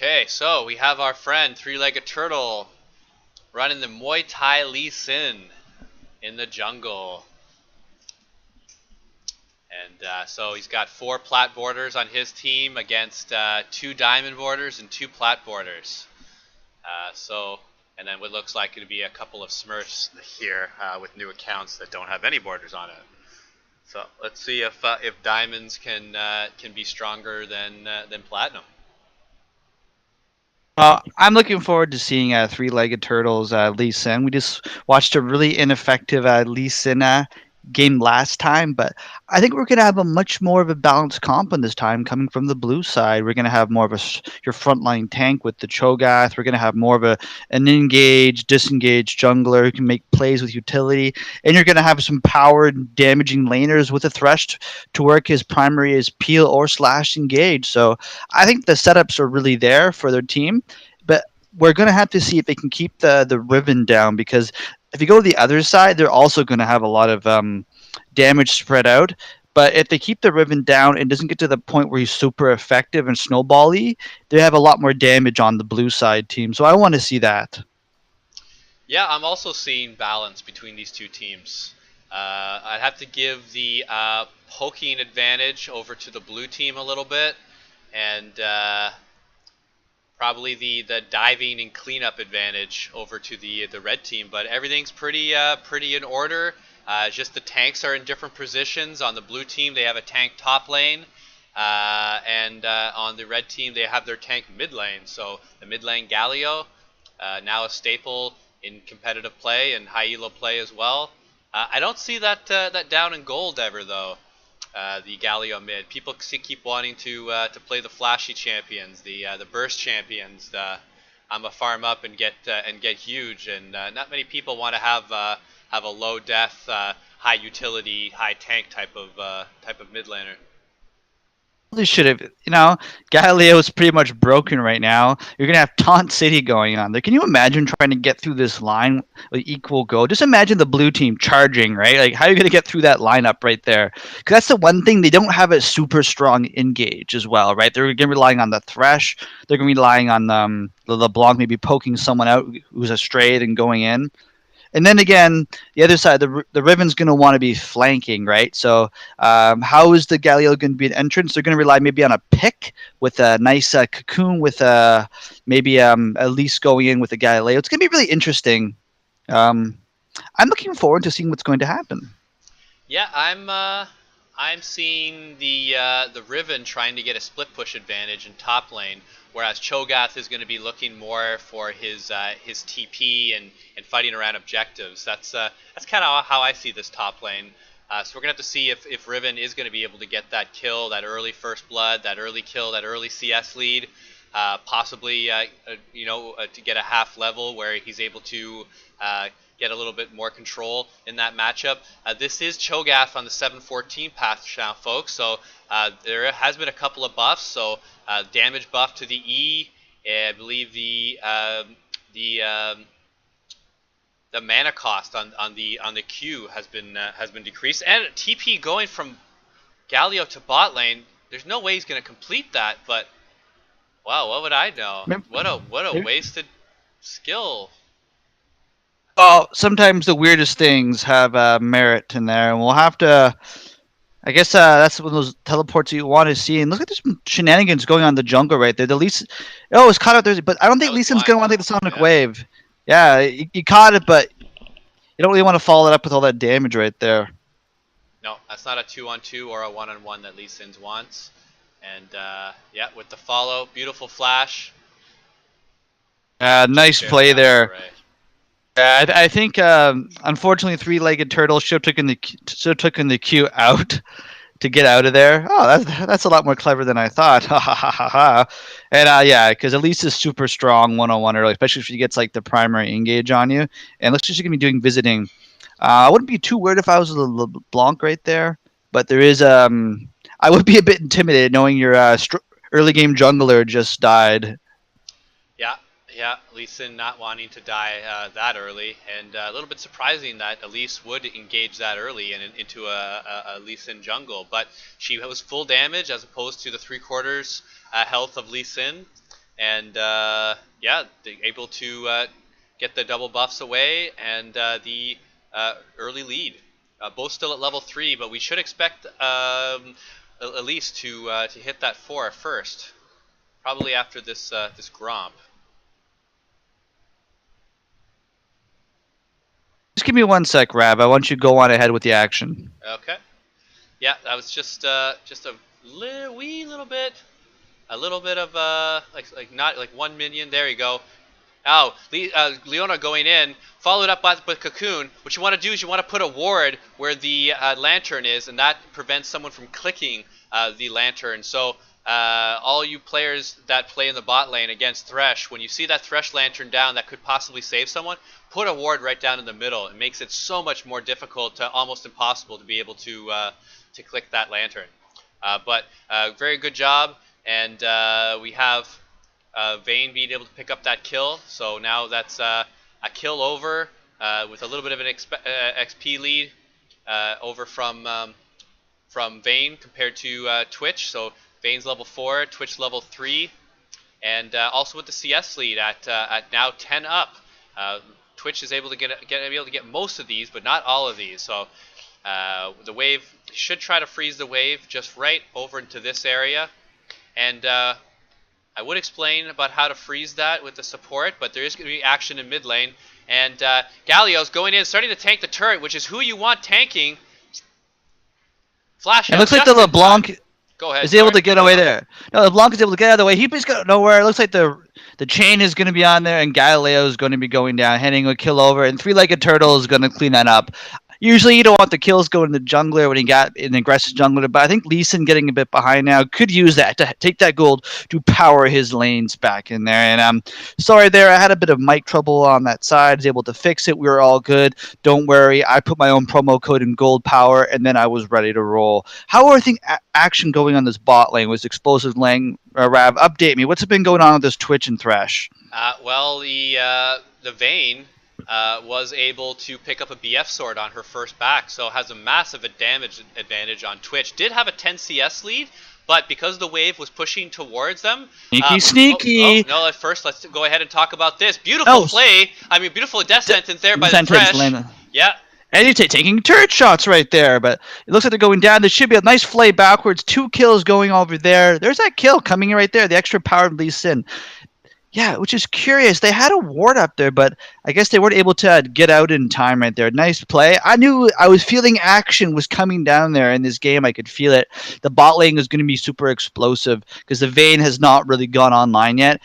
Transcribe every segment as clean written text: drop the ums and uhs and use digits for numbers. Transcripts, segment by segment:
Okay, so we have our friend Three-Legged Turtle running the Muay Thai Lee Sin in the jungle. And so he's got 4 plat borders on his team against 2 diamond borders and 2 plat borders. And then what looks like it'll be a couple of Smurfs here with new accounts that don't have any borders on it. So let's see if diamonds can be stronger than platinum. I'm looking forward to seeing Three-Legged Turtles Lee Sin. We just watched a really ineffective Lee Sin game last time, but I think we're going to have a much more of a balanced comp on this time coming from the blue side. We're going to have more of your frontline tank with the Cho'Gath. We're going to have more of an engaged, disengaged jungler who can make plays with utility, and you're going to have some powered, damaging laners with a Thresh to work his primary as peel or slash engage. So I think the setups are really there for their team, but we're going to have to see if they can keep the Riven down, because if you go to the other side, they're also going to have a lot of damage spread out. But if they keep the Riven down and doesn't get to the point where he's super effective and snowbally, they have a lot more damage on the blue side team. So I want to see that. Yeah, I'm also seeing balance between these two teams. I'd have to give the poking advantage over to the blue team a little bit, and probably the diving and cleanup advantage over to the red team. But everything's pretty in order. Just the tanks are in different positions. On the blue team, they have a tank top lane, and on the red team, they have their tank mid lane. So the mid lane Galio, now a staple in competitive play and high elo play as well. I don't see that down in gold ever though. The Galio mid. People keep wanting to play the flashy champions, the burst champions. I'm a farm up and get huge, and not many people want to have a low death, high utility, high tank type of mid laner. They should have, Galileo is pretty much broken right now. You're gonna have Taunt City going on there. Can you imagine trying to get through this line with equal go? Just imagine the blue team charging, right? Like, how are you gonna get through that lineup right there? Because that's the one thing, they don't have a super strong engage as well, right? They're gonna be relying on the Thresh. They're gonna be relying on the LeBlanc maybe poking someone out who's astray and going in. And then again, the other side, the Riven's going to want to be flanking, right? So how is the Galileo going to be an entrance? They're going to rely maybe on a pick with a nice cocoon with maybe at least going in with the Galileo. It's going to be really interesting. I'm looking forward to seeing what's going to happen. Yeah, I'm seeing the Riven trying to get a split push advantage in top lane, whereas Cho'Gath is going to be looking more for his TP and fighting around objectives. That's kind of how I see this top lane. So we're gonna have to see if Riven is going to be able to get that kill, that early first blood, that early kill, that early CS lead, possibly to get a half level where he's able to get a little bit more control in that matchup. This is Cho'Gath on the 714 path now, folks. So there has been a couple of buffs. So damage buff to the E, I believe the mana cost on the Q has been decreased, and TP going from Galio to bot lane. There's no way he's going to complete that, but wow, what would I know? What a wasted skill. Well, sometimes the weirdest things have merit in there, and we'll have to. I guess that's one of those teleports you want to see. And look at this shenanigans going on in the jungle right there. The Lee, oh, it's caught up there, but I don't think Lee Sin's going to want to take the Sonic Wave. Yeah, you caught it, but you don't really want to follow it up with all that damage right there. No, that's not a 2-on-2 or a 1-on-1 that Lee Sin's wants. And yeah, with the follow, beautiful flash. Nice play there. I think unfortunately Three-Legged Turtle should have taken the Q out to get out of there. Oh, that's a lot more clever than I thought. Ha ha ha ha ha. And yeah, because Elise is super strong 1-on-1 early, especially if she gets like the primary engage on you. And looks like she's gonna be doing visiting. I wouldn't be too worried if I was a LeBlanc right there, but there is I would be a bit intimidated knowing your early game jungler just died. Yeah, Lee Sin not wanting to die that early, and a little bit surprising that Elise would engage that early into a Lee Sin jungle, but she was full damage as opposed to the 3/4 health of Lee Sin, and yeah, they're able to get the double buffs away and the early lead. Both still at level 3, but we should expect Elise to hit that 4 first, probably after this Gromp. Just give me 1 sec, Rav. I want you to go on ahead with the action. Okay. Yeah, that was just a wee little bit, a little bit of like not like 1 minion. There you go. Oh, Leona going in, followed up with Cocoon. What you want to do is you want to put a ward where the lantern is, and that prevents someone from clicking the lantern. So all you players that play in the bot lane against Thresh, when you see that Thresh lantern down that could possibly save someone, put a ward right down in the middle. It makes it so much more difficult, almost impossible, to be able to click that lantern. But very good job, and we have Vayne being able to pick up that kill. So now that's a kill over with a little bit of an XP lead over from Vayne compared to Twitch. So Vayne's level 4, Twitch level 3, and also with the CS lead at now 10 up. Twitch is able to get most of these, but not all of these. So the wave should try to freeze the wave just right over into this area, and I would explain about how to freeze that with the support, but there is going to be action in mid lane, and Galio's going in, starting to tank the turret, which is who you want tanking. Flash. It looks like the LeBlanc is able to get away there. No, LeBlanc is able to get out of the way. He just got nowhere. It looks like the chain is going to be on there, and Galileo is going to be going down, heading a kill over, and Threelegged Turtle is going to clean that up. Usually you don't want the kills going to jungler when you got an aggressive jungler, but I think Lee Sin getting a bit behind now could use that to take that gold to power his lanes back in there. And sorry there, I had a bit of mic trouble on that side. I was able to fix it. We were all good. Don't worry. I put my own promo code in gold power, and then I was ready to roll. How are things action going on this bot lane? Was explosive lane? Rav, update me. What's been going on with this Twitch and Thresh? Well, the Vayne was able to pick up a BF sword on her first back, so has a massive damage advantage on Twitch. Did have a 10 CS lead, but because the wave was pushing towards them... Sneaky! No, at first, let's go ahead and talk about this. Beautiful play. I mean, beautiful death sentence there by the Thresh. Yeah. And you're taking turret shots right there, but it looks like they're going down. There should be a nice flay backwards. 2 kills going over there. There's that kill coming right there. The extra power Lee Sin. Yeah, which is curious. They had a ward up there, but I guess they weren't able to get out in time right there. Nice play. I knew I was feeling action was coming down there in this game. I could feel it. The bot lane is going to be super explosive because the Vayne has not really gone online yet.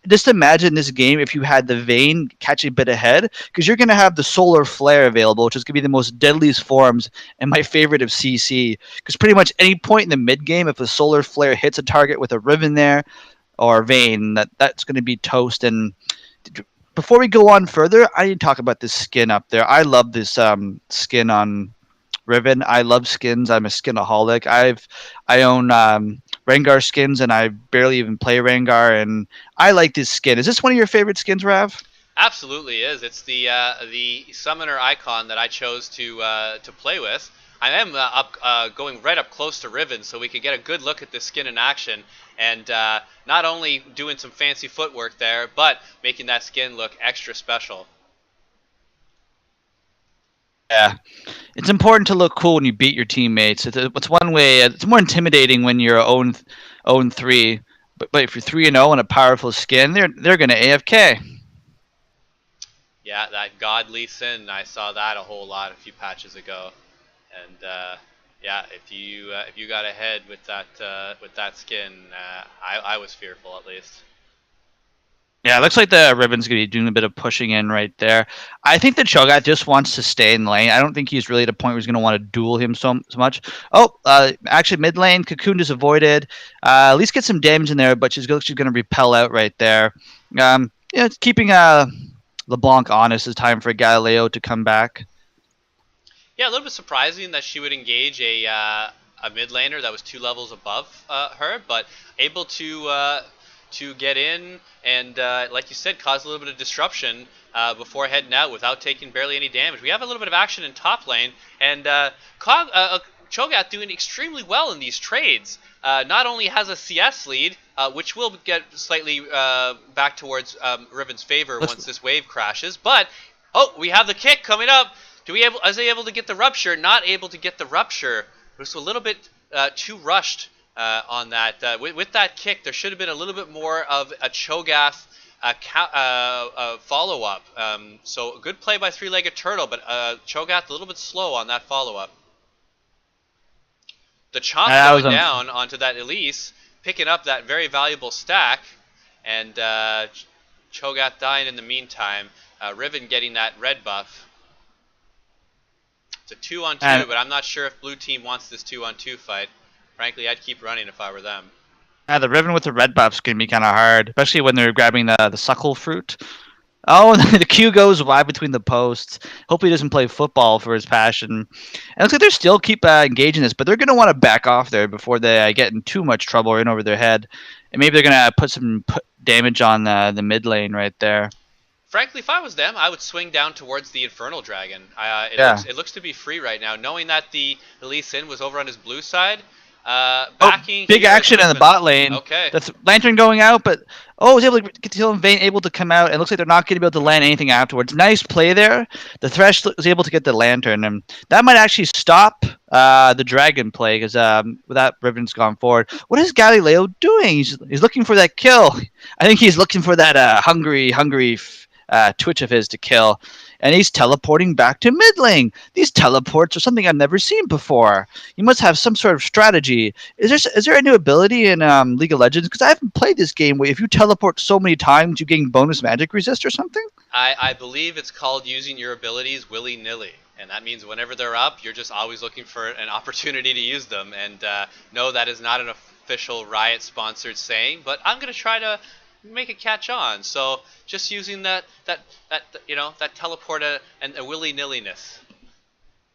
Just imagine this game if you had the Vayne catch a bit ahead, because you're going to have the Solar Flare available, which is going to be the most deadliest forms and my favorite of CC. Because pretty much any point in the mid game, if a Solar Flare hits a target with a Riven there, or Vayne, that's going to be toast. And before we go on further, I need to talk about this skin up there. I love this skin on Riven. I love skins. I'm a skinaholic. I own Rengar skins, and I barely even play Rengar, and I like this skin. Is this one of your favorite skins, Rav? Absolutely is. It's the summoner icon that I chose to play with. I am going right up close to Riven, so we could get a good look at this skin in action, and not only doing some fancy footwork there, but making that skin look extra special. Yeah, it's important to look cool when you beat your teammates. It's one way. It's more intimidating when you're own 3, but if you're 3-0 and a powerful skin, they're gonna AFK. Yeah, that godly sin. I saw that a whole lot a few patches ago, and yeah, if you got ahead with that skin, I was fearful at least. Yeah, it looks like the Riven's going to be doing a bit of pushing in right there. I think the Cho'Gath just wants to stay in lane. I don't think he's really at a point where he's going to want to duel him so much. Oh, actually mid lane, Cocoon just avoided. At least get some damage in there, but she's going to repel out right there. Yeah, it's keeping LeBlanc honest. It's time for Galileo to come back. Yeah, a little bit surprising that she would engage a mid laner that was 2 levels above her, but able to get in and, like you said, cause a little bit of disruption before heading out without taking barely any damage. We have a little bit of action in top lane, and Cho'Gath doing extremely well in these trades. Not only has a CS lead, which will get slightly back towards Riven's favor once this wave crashes, but we have the kick coming up. Is he able to get the rupture? Not able to get the rupture. It was a little bit too rushed on that. With that kick, there should have been a little bit more of a Cho'Gath follow-up. So good play by Threeleggedturl, but Cho'Gath a little bit slow on that follow-up. The Chomp going down onto that Elise, picking up that very valuable stack, and Cho'Gath dying in the meantime. Riven getting that red buff. It's a 2-on-2, but I'm not sure if blue team wants this 2-on-2 fight. Frankly, I'd keep running if I were them. The Riven with the red buff's going to be kind of hard, especially when they're grabbing the suckle fruit. Oh, the Q goes wide between the posts. Hope he doesn't play football for his passion. And it looks like they still keep engaging this, but they're going to want to back off there before they get in too much trouble or in over their head. And maybe they're going to put some damage on the mid lane right there. Frankly, if I was them, I would swing down towards the Infernal Dragon. It looks to be free right now, knowing that the Lee Sin was over on his blue side. Backing big action in the bot lane. Okay. That's Lantern going out, but was able to get to Vayne able to come out. It looks like they're not going to be able to land anything afterwards. Nice play there. The Thresh was able to get the Lantern, and that might actually stop the Dragon play because that Riven's gone forward. What is Galileo doing? He's looking for that kill. I think he's looking for that hungry Twitch of his to kill. And he's teleporting back to mid lane. These teleports are something I've never seen before. You must have some sort of strategy. Is there a new ability in League of Legends? Because I haven't played this game where if you teleport so many times, you gain bonus magic resist or something? I believe it's called using your abilities willy-nilly. And that means whenever they're up, you're just always looking for an opportunity to use them. And no, that is not an official Riot-sponsored saying, but I'm going to try to make it catch on. So just using that teleport and a willy-nilliness.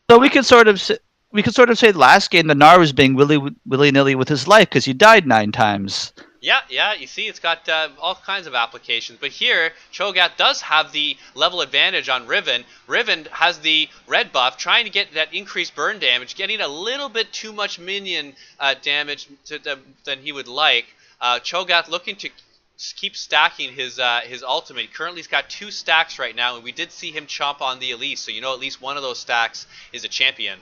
So we could sort of say the last game the Gnar was being willy-nilly with his life because he died 9 times. Yeah, you see, it's got all kinds of applications. But here, Cho'Gath does have the level advantage on Riven. Riven has the red buff, trying to get that increased burn damage, getting a little bit too much minion damage than he would like. Cho'Gath looking to keep stacking his ultimate. Currently, he's got 2 stacks right now, and we did see him chomp on the Elise, so at least one of those stacks is a champion.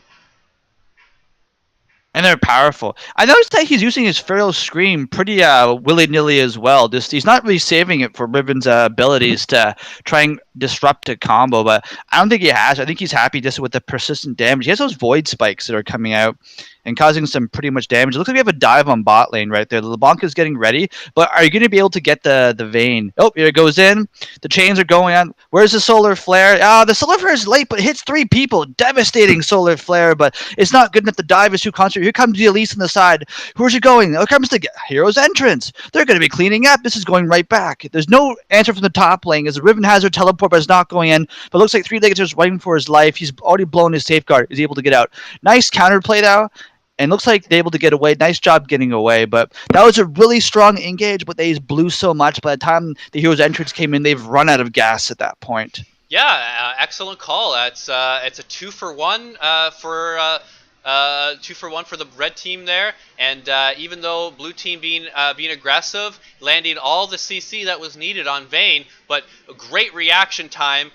And they're powerful. I noticed that he's using his Feral Scream pretty willy-nilly as well. He's not really saving it for Riven's abilities to try and disrupt a combo, but I don't think he has. I think he's happy just with the persistent damage. He has those Void Spikes that are coming out and causing some pretty much damage. It looks like we have a dive on bot lane right there. LeBlanc is getting ready, but are you going to be able to get the Vayne? Oh, here it goes in. The chains are going on. Where's the Solar Flare? The Solar Flare is late, but it hits 3 people. Devastating Solar Flare, but it's not good enough. The dive is too concentrated. Here comes the Elise on the side. Where's it going? Here comes the Hero's Entrance. They're going to be cleaning up. This is going right back. There's no answer from the top lane as the Riven has her teleport, but it's not going in. But it looks like Threeleggedturl's waiting for his life. He's already blown his safeguard. He's able to get out. Nice counterplay now. And looks like they're able to get away. Nice job getting away. But that was a really strong engage, but they blew so much. By the time the Hero's Entrance came in, they've run out of gas at that point. Yeah, excellent call. It's a 2-for-1 for 2-for-1 for the red team there, and even though blue team being aggressive, landing all the CC that was needed on Vayne, but a great reaction time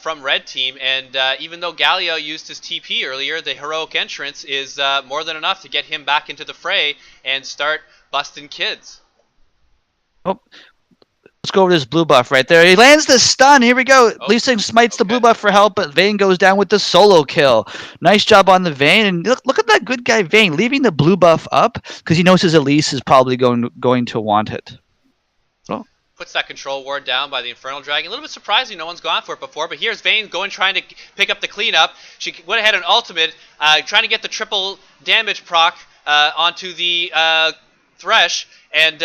from red team, and even though Galio used his TP earlier, the heroic entrance is more than enough to get him back into the fray and start busting kids. Oh. Let's go over this blue buff right there. He lands the stun. Here we go. Lee Sin smites the blue buff for help, but Vayne goes down with the solo kill. Nice job on the Vayne. And look at that good guy Vayne leaving the blue buff up because he knows his Elise is probably going to want it. Oh. Puts that control ward down by the Infernal Dragon. A little bit surprising no one's gone for it before, but here's Vayne trying to pick up the cleanup. She went ahead and ultimate, trying to get the triple damage proc onto the Thresh, and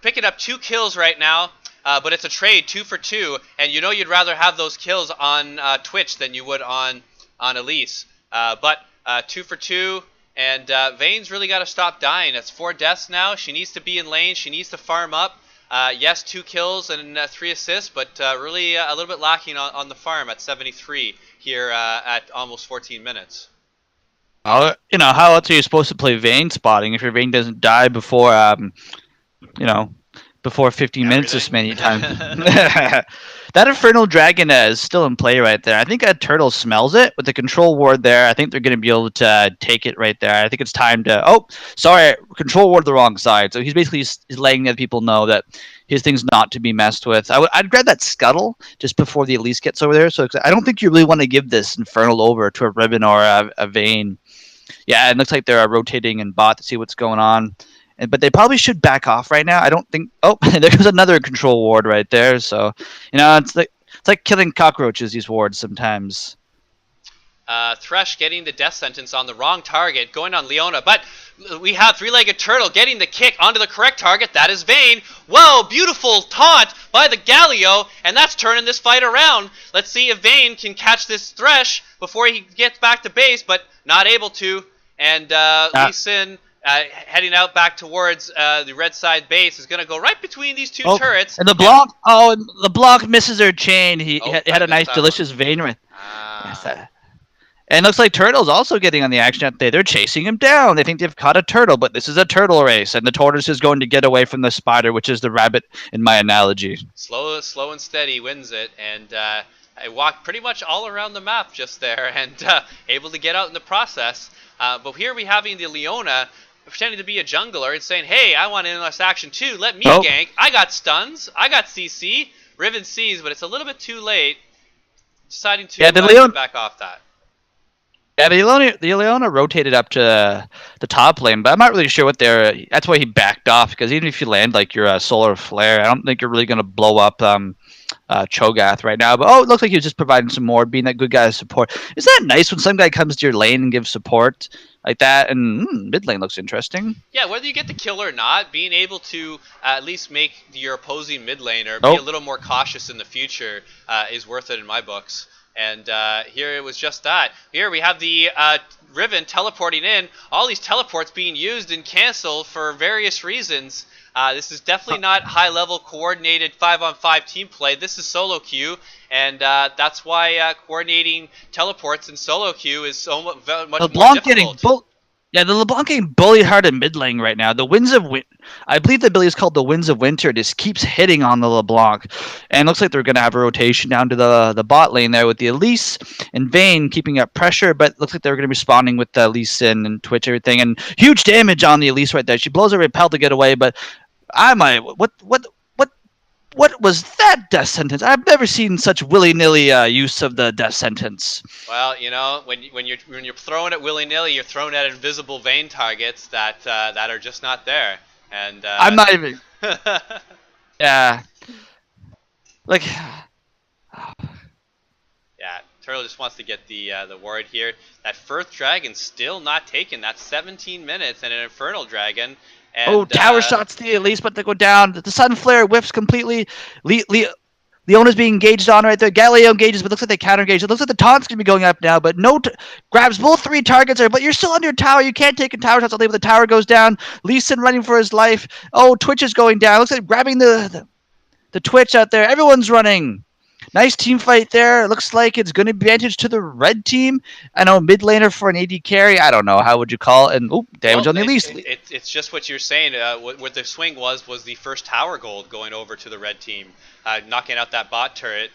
picking up 2 kills right now. But it's a trade, 2 for 2, and you'd rather have those kills on Twitch than you would on Elise. But 2 for 2, and Vayne's really got to stop dying. It's 4 deaths now. She needs to be in lane. She needs to farm up. Yes, 2 kills and 3 assists, but really a little bit lacking on the farm at 73 here at almost 14 minutes. How else are you supposed to play vein spotting if your vein doesn't die before you know, before 15 minutes this Everything. many times. That Infernal Dragon is still in play right there. I think a Turtle smells it with the control ward there. I think they're going to be able to take it right there. I think it's time to. Oh, sorry, control ward the wrong side. So he's basically he's letting the other people know that his thing's not to be messed with. I'd grab that Scuttle just before the Elise gets over there. So I don't think you really want to give this Infernal over to a Ribbon or a Vayne. Yeah, it looks like they're rotating in bot to see what's going on. But they probably should back off right now. I don't think. Oh, there goes another control ward right there. So it's like killing cockroaches. These wards sometimes. Thresh getting the death sentence on the wrong target, going on Leona, but we have Threeleggedturl getting the kick onto the correct target. That is Vayne. Whoa, beautiful taunt by the Galio, and that's turning this fight around. Let's see if Vayne can catch this Thresh before he gets back to base, but not able to. And Lee Sin heading out back towards the red side base is going to go right between these two turrets. And the block, and the block misses her chain. He had a nice, delicious one. Vayne. And it looks like Turtle's also getting on the action out there. They're chasing him down. They think they've caught a turtle, but this is a turtle race, and the tortoise is going to get away from the spider, which is the rabbit in my analogy. Slow and steady wins it, and I walked pretty much all around the map just there, and able to get out in the process. But here we having the Leona pretending to be a jungler and saying, hey, I want endless action too. Let me gank. I got stuns. I got CC. Riven sees, but it's a little bit too late. Deciding to back off that. Yeah, the Leona rotated up to the top lane, but I'm not really sure what they're. That's why he backed off, because even if you land like your solar flare, I don't think you're really going to blow up Cho'Gath right now. But it looks like he was just providing some more, being that good guy to support. Isn't that nice when some guy comes to your lane and gives support like that? And mid lane looks interesting. Yeah, whether you get the kill or not, being able to at least make your opposing mid laner be a little more cautious in the future is worth it in my books. And here it was just that. Here we have the Riven teleporting in. All these teleports being used and canceled for various reasons. This is definitely not high-level coordinated 5-on-5 team play. This is solo queue, and that's why coordinating teleports in solo queue is so much more difficult. The LeBlanc getting bullied hard in mid lane right now. I believe the ability is called the Winds of Winter. Just keeps hitting on the LeBlanc, and looks like they're going to have a rotation down to the bot lane there with the Elise and Vayne keeping up pressure. But looks like they're going to be responding with the Lee Sin and Twitch everything, and huge damage on the Elise right there. She blows her repel to get away, but what was that death sentence? I've never seen such willy-nilly use of the death sentence. Well, when you're throwing it willy-nilly, you're throwing at invisible Vayne targets that are just not there. And I'm not even. Yeah. Like. Yeah, Turtle just wants to get the ward here. That Firth Dragon still not taken. That's 17 minutes and an Infernal Dragon. And, tower shots to the Elise, but they go down. The Sun Flare whiffs completely. Leona's being engaged on right there. Galileo engages, but looks like they counter engage. It looks like the taunt's going to be going up now, but grabs both 3 targets there, but you're still under tower. You can't take a tower shot. The tower goes down. Lee Sin running for his life. Twitch is going down. Looks like grabbing the Twitch out there. Everyone's running. Nice team fight there. It looks like it's going to be advantage to the red team. I know mid laner for an AD carry. I don't know. How would you call it? And damage on the Elise. It's just what you're saying. What the swing was the first tower gold going over to the red team, knocking out that bot turret,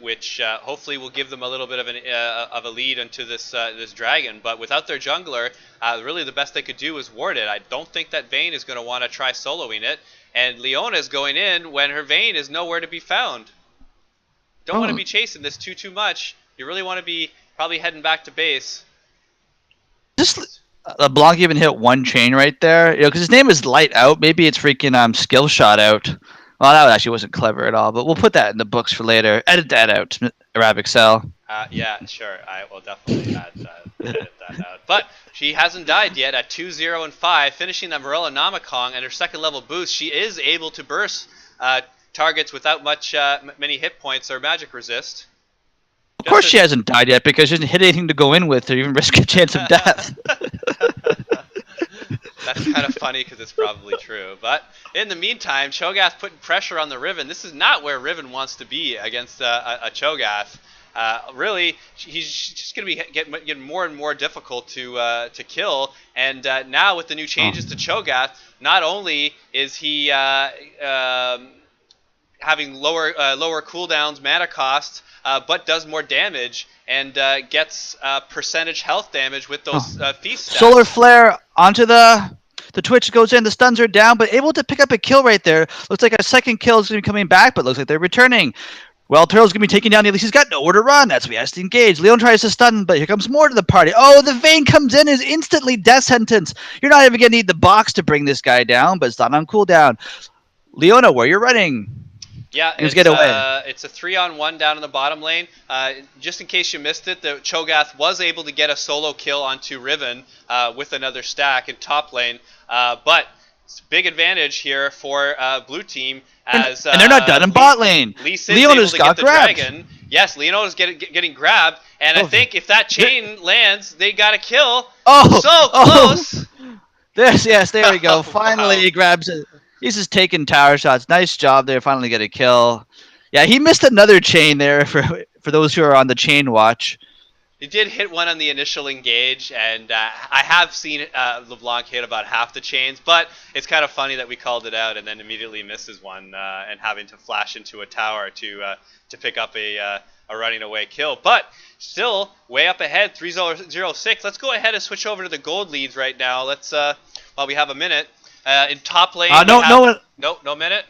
which hopefully will give them a little bit of a lead into this dragon. But without their jungler, really the best they could do is ward it. I don't think that Vayne is going to want to try soloing it, and Leona is going in when her Vayne is nowhere to be found. Don't want to be chasing this too much. You really want to be probably heading back to base. LeBlanc even hit 1 chain right there. Because his name is Light Out. Maybe it's freaking skill shot out. Well, that actually wasn't clever at all. But we'll put that in the books for later. Edit that out, Exel. Yeah, sure. I will definitely edit that out. But she hasn't died yet at 2-0 and 5, finishing that Morella Namacong and her second level boost. She is able to burst targets without many hit points or magic resist. Of course she hasn't died yet, because she hasn't hit anything to go in with or even risk a chance of death. That's kind of funny because it's probably true. But in the meantime, Cho'Gath putting pressure on the Riven. This is not where Riven wants to be against a Cho'Gath. really, he's just going to be getting more and more difficult to kill. And now with the new changes to Cho'Gath, not only is he having lower cooldowns, mana costs, but does more damage and gets percentage health damage with those feast stats. Solar Flare onto the Twitch goes in, the stuns are down, but able to pick up a kill right there. Looks like a second kill is going to be coming back, but looks like they're returning. Well, Turtle's going to be taking down the Elise. He's got nowhere to run. That's why he has to engage. Leon tries to stun, but here comes more to the party. Oh, the Vayne comes in, is instantly death sentence. You're not even going to need the box to bring this guy down, but it's not on cooldown. Leona, where you're running? Yeah, it's a 3-on-1 down in the bottom lane. Just in case you missed it, the Cho'Gath was able to get a solo kill onto Riven with another stack in top lane, but it's a big advantage here for blue team as and they're not done in bot lane. Leona's got grabbed. Dragon. Yes, Leona's getting grabbed, and I think if that chain lands, they got a kill. Oh, so close. Yes, there we go. Finally, he grabs it. He's just taking tower shots. Nice job there. Finally get a kill. Yeah, he missed another chain there for those who are on the chain watch. He did hit one on the initial engage, and I have seen LeBlanc hit about half the chains, but it's kind of funny that we called it out and then immediately misses one and having to flash into a tower to pick up a running away kill. But still, way up ahead, 3-0-6. Let's go ahead and switch over to the gold leads right now. Let's while we have a minute. In top lane, no minute.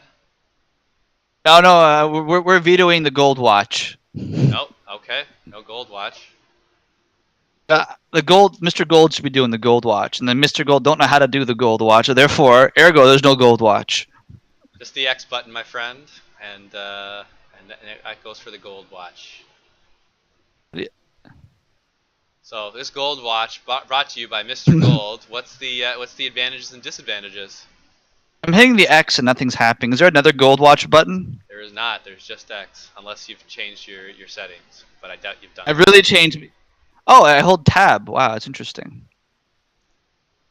No, we're vetoing the gold watch. Nope. Okay, no gold watch. The gold, Mr. Gold should be doing the gold watch, and then Mr. Gold don't know how to do the gold watch, so therefore, ergo, there's no gold watch. Just the X button, my friend, and that goes for the gold watch. Yeah. So this gold watch brought to you by Mr. Gold. What's the advantages and disadvantages? I'm hitting the X and nothing's happening. Is there another gold watch button? There is not. There's just X, unless you've changed your settings. But I doubt you've done. I really changed. Oh, I hold tab. Wow, that's interesting.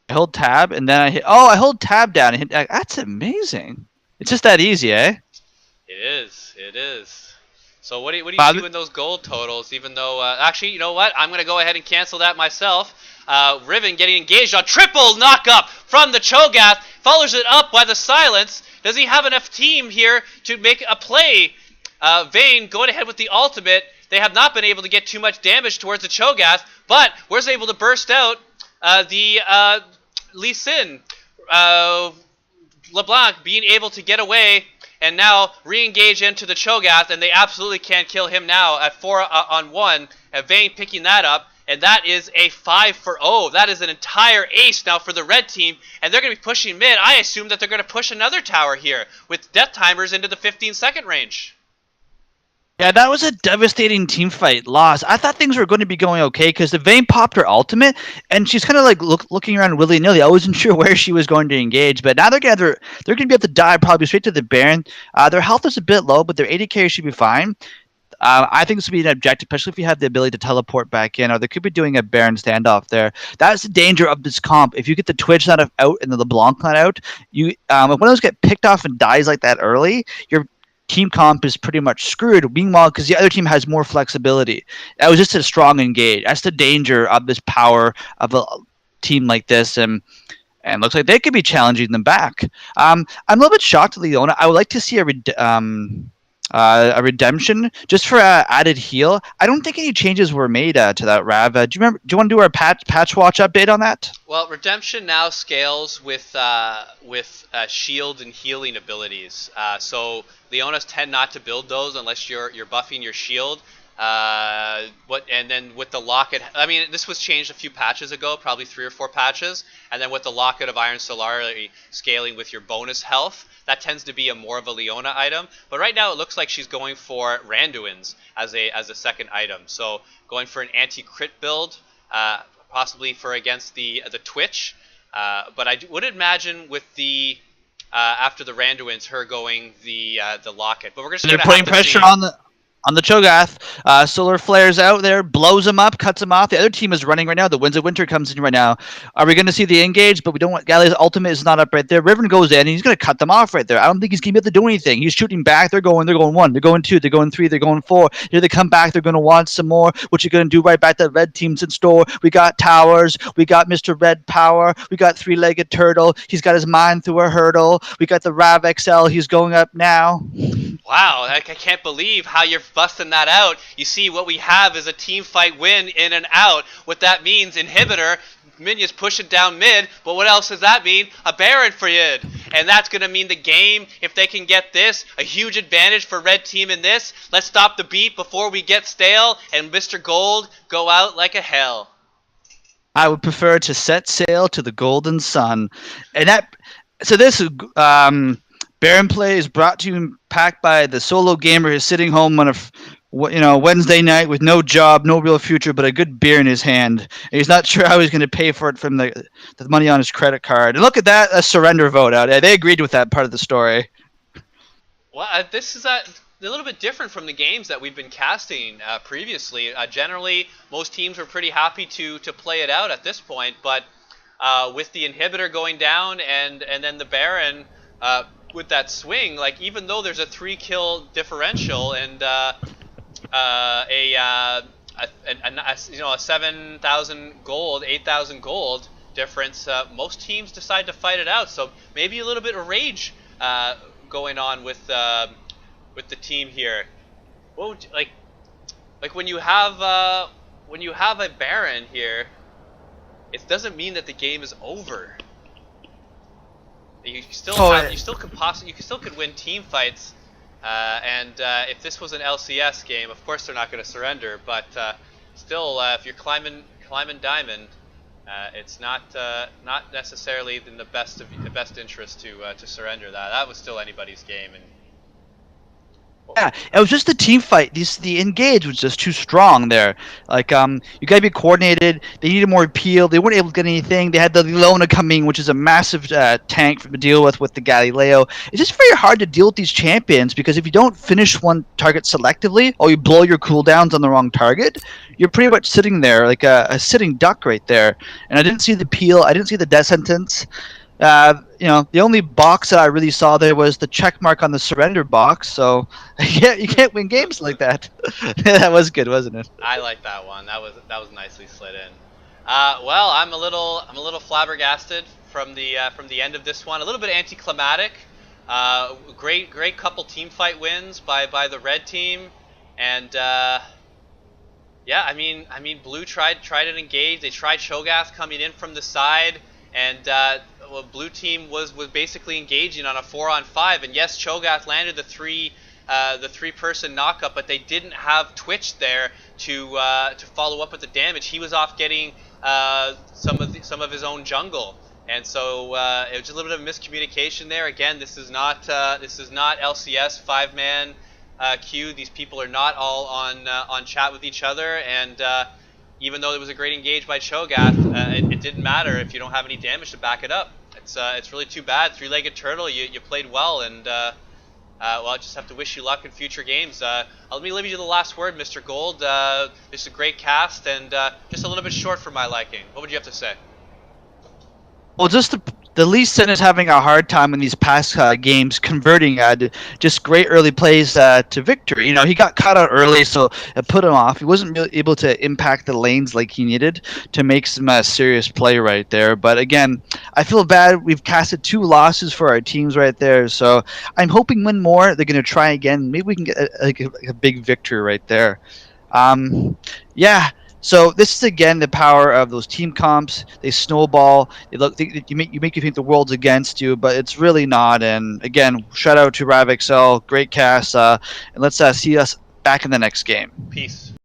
I hold tab and then I hit. Oh, I hold tab down and hit. That's amazing. It's just that easy, eh? It is. It is. So what do you see in those gold totals? Even though, actually, you know what? I'm gonna go ahead and cancel that myself. Riven getting engaged on triple knockup from the Cho'Gath. Follows it up by the silence. Does he have enough team here to make a play? Vayne going ahead with the ultimate. They have not been able to get too much damage towards the Cho'Gath, but was able to burst out the Lee Sin. LeBlanc being able to get away and now re-engage into the Cho'Gath, and they absolutely can't kill him now at 4-on-1. Vayne picking that up, and that is a 5-for-0. That is an entire ace now for the red team, and they're going to be pushing mid. I assume that they're going to push another tower here with death timers into the 15-second range. Yeah, that was a devastating team fight loss. I thought things were going to be going okay because the Vayne popped her ultimate, and she's kind of like looking around willy-nilly. I wasn't sure where she was going to engage, but now they're going to be able to dive probably straight to the Baron. Their health is a bit low, but their AD carry should be fine. I think this would be an objective, especially if you have the ability to teleport back in, or they could be doing a Baron standoff there. That's the danger of this comp. If you get the Twitch not out and the LeBlanc not out, if one of those get picked off and dies like that early, your team comp is pretty much screwed. Meanwhile, because the other team has more flexibility. That was just a strong engage. That's the danger of this power of a team like this, and looks like they could be challenging them back. I'm a little bit shocked at Leona. I would like to see a redemption just for added heal. I don't think any changes were made to that, Rav. Do you want to do our patch watch update on that? Well, redemption now scales with shield and healing abilities. So Leonas tend not to build those unless you're buffing your shield. And then with the locket, I mean, this was changed a few patches ago, probably 3 or 4 patches. And then with the locket of Iron Solarity scaling with your bonus health, that tends to be more of a Leona item. But right now it looks like she's going for Randuin's as a second item. So going for an anti-crit build, possibly for against the Twitch. But I would imagine with the after the Randuin's, her going the locket. But we're just putting pressure on the on the Cho'Gath. Solar flares out there, blows him up, cuts him off. The other team is running right now. The Winds of Winter comes in right now. Are we going to see the engage? But we don't want Galley's ultimate is not up right there. Riven goes in and he's going to cut them off right there. I don't think he's going to be able to do anything. He's shooting back. They're going one, they're going two, they're going three, they're going four. Here they come back. They're going to want some more. What you going to do right back to the red teams in store? We got towers. We got Mr. Red Power. We got Three-Legged Turtle. He's got his mind through a hurdle. We got the Rav Exel. He's going up now. Wow, I can't believe how you're busting that out. You see, what we have is a team fight win in and out. What that means, inhibitor, minions pushing down mid, but what else does that mean? A Baron for Yid. And that's going to mean the game, if they can get this, a huge advantage for red team in this. Let's stop the beat before we get stale, and Mr. Gold go out like a hell. I would prefer to set sail to the golden sun. And that, so this Baron Play is brought to you and packed by the solo gamer who's sitting home on a Wednesday night with no job, no real future, but a good beer in his hand. And he's not sure how he's going to pay for it from the money on his credit card. And look at that, a surrender vote out. They agreed with that part of the story. Well, this is a little bit different from the games that we've been casting previously. Generally, most teams were pretty happy to play it out at this point, but with the inhibitor going down and then the Baron with that swing, like even though there's a 3-kill differential and a 7,000 gold, 8,000 gold difference, most teams decide to fight it out. So maybe a little bit of rage going on with the team here. What would you, like when you have a Baron here, it doesn't mean that the game is over. You still could win team fights, and if this was an LCS game, of course they're not going to surrender. But still, if you're climbing diamond, it's not necessarily in the best interest to surrender that. That was still anybody's game. And yeah, it was just the team fight. The engage was just too strong there. Like, you gotta be coordinated. They needed more appeal. They weren't able to get anything. They had the Leona coming, which is a massive tank to deal with the Galileo. It's just very hard to deal with these champions because if you don't finish one target selectively, or you blow your cooldowns on the wrong target, you're pretty much sitting there like a sitting duck right there. And I didn't see the peel. I didn't see the death sentence. The only box that I really saw there was the check mark on the surrender box. So yeah, you can't win games like that. That was good, wasn't it? I like that one. That was nicely slid in. Well, I'm a little flabbergasted from the end of this one. A little bit anticlimactic. Great couple team fight wins by the red team, and yeah, I mean blue tried an engage. They tried Cho'Gath coming in from the side, and blue team was basically engaging on a 4-on-5, and yes, Cho'Gath landed the three-person knockup, but they didn't have Twitch there to follow up with the damage. He was off getting some of his own jungle, and so it was a little bit of miscommunication there. Again, this is not LCS 5-man queue. These people are not all on chat with each other, and even though it was a great engage by Cho'Gath, it didn't matter if you don't have any damage to back it up. It's really too bad. Three-Legged Turtle, you played well, and well, I just have to wish you luck in future games. Let me leave you the last word, Mr. Gold. This is a great cast, and just a little bit short for my liking. What would you have to say? Well, just the Lee Sin is having a hard time in these past games converting just great early plays to victory. He got caught out early, so it put him off. He wasn't really able to impact the lanes like he needed to make some serious play right there. But again, I feel bad. We've casted 2 losses for our teams right there, so I'm hoping win more. They're going to try again. Maybe we can get a big victory right there. Yeah. So this is again the power of those team comps. They snowball. You make you think the world's against you, but it's really not. And again, shout out to Rav Exel, great cast, and let's see us back in the next game. Peace.